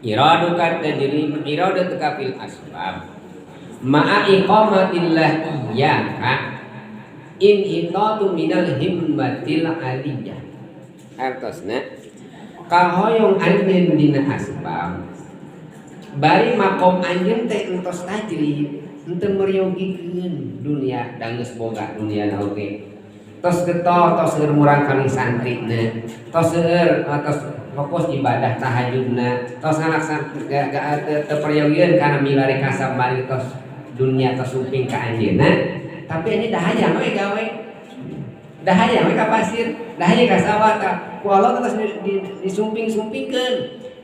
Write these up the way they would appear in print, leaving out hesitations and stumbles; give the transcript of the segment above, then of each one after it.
iraduka tajri iradatuka fil asbab ma'a iqamatillah iyyaka in hitatu minal himmatil aliyah. Artosna kahoyong anjeun dina asbab bari makom anjeun teh entos tajri henteu meryogikeun dunia da geus boga dunia na oge. Tos geto tos seueur murang kali santrina, tos seueur tos fokus ibadah tahajudna, tos ngalaksan teu peryogian kana milari kasab bari tos dunia tos suping ka anjeunna. Tapi ini dahaya we gawe. Dahaya we ka pasir, dahaya ka sawah ka. Ku Allah terus disumping-sumpingkeun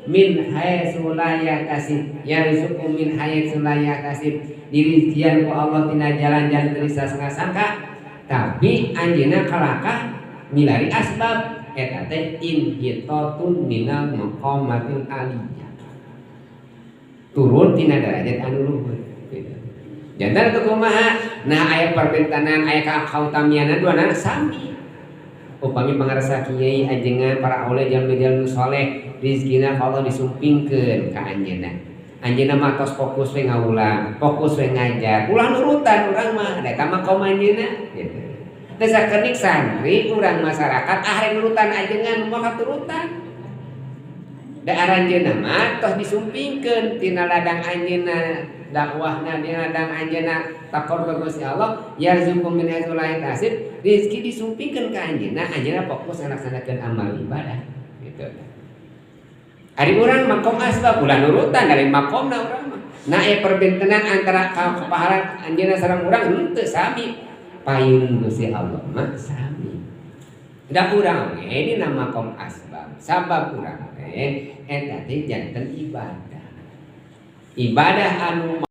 min haitsu la yakasib yarzuqu min haitsu la yakasib. Dirijian ku Allah tina jalan-jalan teu disangka-sangka. Tapi anjeunna kalaka milari asbab eta teh inhitatun minal maqamatil aliyah. Turun tina derajat anu luhur. Jantan teu kumaha? Nah aya perbentanan aya kautamiana duana sami. Upami pangarsa kiai ajengan para aule jalmi-jalmi saleh rezekina Allah disumpingkeun ka anjeunna. Anjeunna mah tos fokus we ngaulang, fokus we ngajar, ulah nurutan urang mah, da eta mah kaum anjeunna gitu. Teu sakedik santri urang masyarakat ahli nurutan ajengan moal katurutan. Da aranjeunna mah tos disumpingkeun tina ladang anjeunna dakwahna dina ladang anjeunna taqarrub ka Gusti Allah, yarzuqu min haitsu la yahtasib, rezeki disumpingkeun ka anjeunna, anjeunna fokus ngalaksanakeun amal ibadah gitu. Ari urang makom asbab ulah nurutan dari makomna urang mah. Nah perbentenan antara kapaharan anjeunna sareng urang henteu sami. Payun Gusti Allah mah sami. Da urang ge dina makom asbab, sabab urang teh eta teh janten ibadah. Ibadah anu